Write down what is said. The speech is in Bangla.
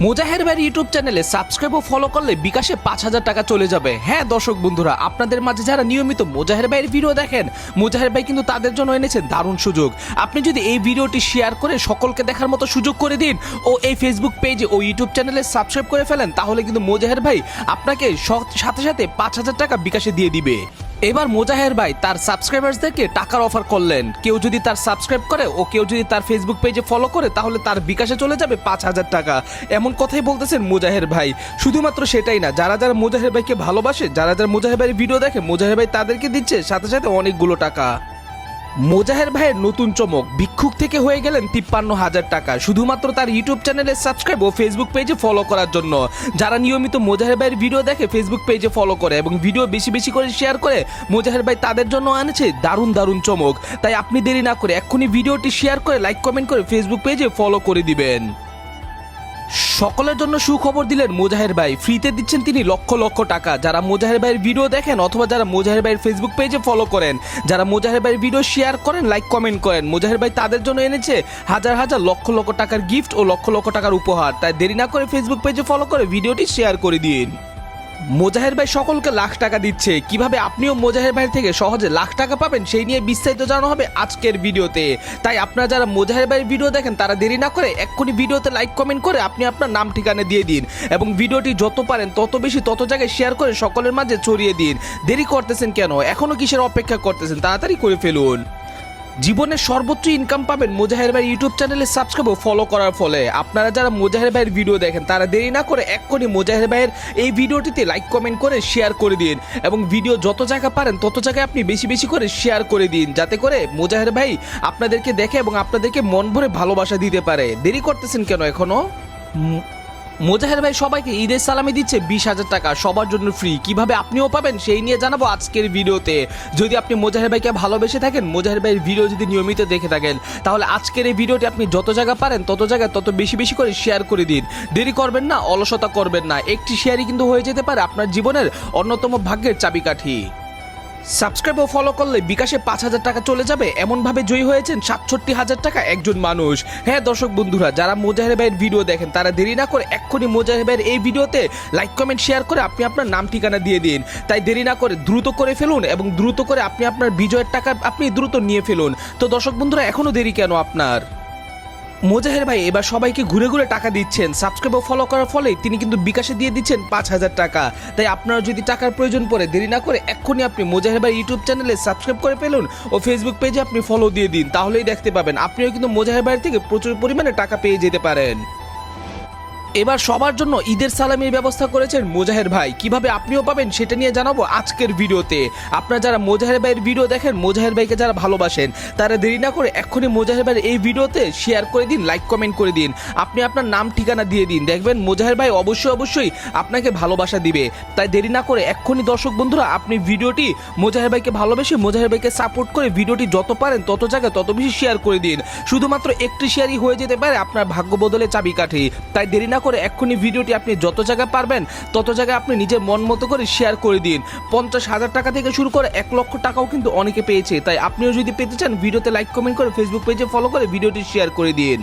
মোজাহের ভাইয়ের ইউটিউব চ্যানেলে সাবস্ক্রাইব ও ফলো করলে বিকাশে ৫,০০০ টাকা চলে যাবে। হ্যাঁ দর্শক বন্ধুরা, আপনাদের মাঝে যারা নিয়মিত মোজাহের ভাইয়ের ভিডিও দেখেন, মোজাহের ভাই কিন্তু তাদের জন্য এনেছেন দারুণ সুযোগ। আপনি যদি এই ভিডিওটি শেয়ার করে সকলকে দেখার মতো সুযোগ করে দিন ও এই ফেসবুক পেজে ও ইউটিউব চ্যানেলে সাবস্ক্রাইব করে ফেলেন, তাহলে কিন্তু মোজাহের ভাই আপনাকে সাথে সাথে ৫,০০০ টাকা বিকাশে দিয়ে দিবে। এবার মোজাহের ভাই তার সাবস্ক্রাইবার্সদেরকে টাকার অফার করলেন। কেউ যদি তার সাবস্ক্রাইব করে ও কেউ যদি তার ফেসবুক পেজে ফলো করে, তাহলে তার বিকাশে চলে যাবে ৫,০০০ টাকা। এমন কথাই বলতেছেন মোজাহের ভাই। শুধুমাত্র সেটাই না, যারা যারা মোজাহের ভাইকে ভালোবাসে, যারা যারা মোজাহের ভাইয়ের ভিডিও দেখে, মোজাহের ভাই তাদেরকে দিচ্ছে সাথে সাথে অনেকগুলো টাকা। মোজাহের ভাইয়ের নতুন চমক, ভিক্ষুক থেকে হয়ে গেলেন ৫৩,০০০ টাকা শুধুমাত্র তার ইউটিউব চ্যানেলে সাবস্ক্রাইব ও ফেসবুক পেজে ফলো করার জন্য। যারা নিয়মিত মোজাহের ভাইয়ের ভিডিও দেখে, ফেসবুক পেজে ফলো করে এবং ভিডিও বেশি বেশি করে শেয়ার করে, মোজাহের ভাই তাদের জন্য আনেছে দারুণ দারুণ চমক। তাই আপনি দেরি না করে এক্ষুনি ভিডিওটি শেয়ার করে লাইক কমেন্ট করে ফেসবুক পেজে ফলো করে দিবেন। সকলের জন্য সুখবর দিলেন মোজাহের ভাই, ফ্রিতে দিচ্ছেন তিনি লক্ষ লক্ষ টাকা। যারা মোজাহের ভাইয়ের ভিডিও দেখেন অথবা যারা মোজাহের ভাইয়ের ফেসবুক পেজে ফলো করেন, যারা মোজাহের ভাইয়ের ভিডিও শেয়ার করেন, লাইক কমেন্ট করেন, মোজাহের ভাই তাদের জন্য এনেছে হাজার হাজার লক্ষ লক্ষ টাকার গিফট ও লক্ষ লক্ষ টাকার উপহার। তাই দেরি না করে ফেসবুক পেজে ফলো করে ভিডিওটি শেয়ার করে দিন। মোজাহের ভাই সকলকে লাখ টাকা দিচ্ছে। কিভাবে আপনিও মোজাহের ভাই থেকে সহজে লাখ টাকা পাবেন সেই নিয়ে বিস্তারিত জানানো হবে আজকের ভিডিওতে। তাই আপনারা যারা মোজাহের ভাইয়ের ভিডিও দেখেন তারা দেরি না করে এক্ষুনি ভিডিওতে লাইক কমেন্ট করে আপনি আপনার নাম ঠিকানা দিয়ে দিন এবং ভিডিওটি যত পারেন তত বেশি তত জায়গায় শেয়ার করে সকলের মাঝে ছড়িয়ে দিন। দেরি করতেছেন কেন? এখনো কিসের অপেক্ষা করতেছেন? তাড়াতাড়ি করে ফেলুন। জীবনের সর্বোচ্চ ইনকাম পাবেন মোজাহের ভাই ইউটিউব চ্যানেলে সাবস্ক্রাইব ও ফলো করার ফলে। আপনারা যারা মোজাহের ভাইয়ের ভিডিও দেখেন তারা দেরি না করে এক্ষুনি মোজাহের ভাইয়ের এই ভিডিওটিতে লাইক কমেন্ট করে শেয়ার করে দিন এবং ভিডিও যত জায়গা পারেন তত জায়গায় আপনি বেশি বেশি করে শেয়ার করে দিন, যাতে করে মোজাহের ভাই আপনাদেরকে দেখে এবং আপনাদেরকে মন ভরে ভালোবাসা দিতে পারে। দেরি করতেছেন কেন এখনো? মোজাহের ভাই সবাইকে ঈদের সালামি দিচ্ছে 20,০০০ টাকা, সবার জন্য ফ্রি। কিভাবে আপনিও পাবেন সেই নিয়ে জানাবো আজকের ভিডিওতে। যদি আপনি মোজাহের ভাইকে ভালোবেসে থাকেন, মোজাহের ভাইয়ের ভিডিও যদি নিয়মিত দেখে থাকেন, তাহলে আজকের এই ভিডিওটি আপনি যত জায়গা পারেন তত জায়গায় তত বেশি বেশি করে শেয়ার করে দিন। দেরি করবেন না, অলসতা করবেন না। একটি শেয়ারই কিন্তু হয়ে যেতে পারে আপনার জীবনের অন্যতম ভাগ্যের চাবিকাঠি। সাবস্ক্রাইব ও ফলো করলে বিকাশে ৫,০০০ টাকা চলে যাবে, এমনভাবে জয়ী হয়েছেন ৬৭,০০০ টাকা একজন মানুষ। হ্যাঁ দর্শক বন্ধুরা, যারা মোজাহের ভাইয়ের ভিডিও দেখেন তারা দেরি না করে এক্ষুনি মোজাহের ভাইয়ের এই ভিডিওতে লাইক কমেন্ট শেয়ার করে আপনি আপনার নাম ঠিকানা দিয়ে দিন। তাই দেরি না করে দ্রুত করে ফেলুন এবং দ্রুত করে আপনি আপনার বিজয়ের টাকা আপনি দ্রুত নিয়ে ফেলুন। তো দর্শক বন্ধুরা, এখনো দেরি কেন আপনার? মোজাহের ভাই এবার সবাইকে ঘুরে ঘুরে টাকা দিচ্ছেন। সাবস্ক্রাইব ও ফলো করার ফলে তিনি কিন্তু বিকাশে দিয়ে দিচ্ছেন ৫,০০০ টাকা। তাই আপনারা যদি টাকার প্রয়োজন পড়ে, দেরি না করে এক্ষুনি আপনি মোজাহের ভাই ইউটিউব চ্যানেলে সাবস্ক্রাইব করে ফেলুন ও ফেসবুক পেজে আপনি ফলো দিয়ে দিন। তাহলেই দেখতে পাবেন আপনিও কিন্তু মোজাহের ভাইয়ের থেকে প্রচুর পরিমাণে টাকা পেয়ে যেতে পারেন। এবার সবার জন্য ঈদের সালামির ব্যবস্থা করেছেন মোজাহের ভাই। কিভাবে আপনিও পাবেন সেটা নিয়ে জানাবো আজকের ভিডিওতে। আপনারা যারা মোজাহের ভাইয়ের ভিডিও দেখেন, মোজাহের ভাইকে যারা ভালোবাসেন, তারা দেরি না করে এক্ষুনি মোজাহের ভাইয়ের এই ভিডিওতে শেয়ার করে দিন, লাইক কমেন্ট করে দিন, আপনি আপনার নাম ঠিকানা দিয়ে দিন। দেখবেন মোজাহের ভাই অবশ্যই অবশ্যই আপনাকে ভালোবাসা দিবে। তাই দেরি না করে এক্ষুনি দর্শক বন্ধুরা আপনি ভিডিওটি মোজাহের ভাইকে ভালোবেসে, মোজাহের ভাইকে সাপোর্ট করে ভিডিওটি যত পারেন তত জায়গায় তত বেশি শেয়ার করে দিন। শুধুমাত্র একটি শেয়ারই হয়ে যেতে পারে আপনার ভাগ্য বদলে চাবিকাঠি। তাই দেরি না করে এক্ষুনি ভিডিওটি আপনি যত জায়গায় পারবেন তত জায়গায় আপনি নিজের মন মতো করে শেয়ার করে দিন। ৫০,০০০ টাকা থেকে শুরু করে ১ লক্ষ টাকাও কিন্তু অনেকে পেয়েছে। তাই আপনিও যদি পেতে চান, ভিডিওতে লাইক কমেন্ট করে ফেসবুক পেজে ফলো করে ভিডিওটি শেয়ার করে দিন।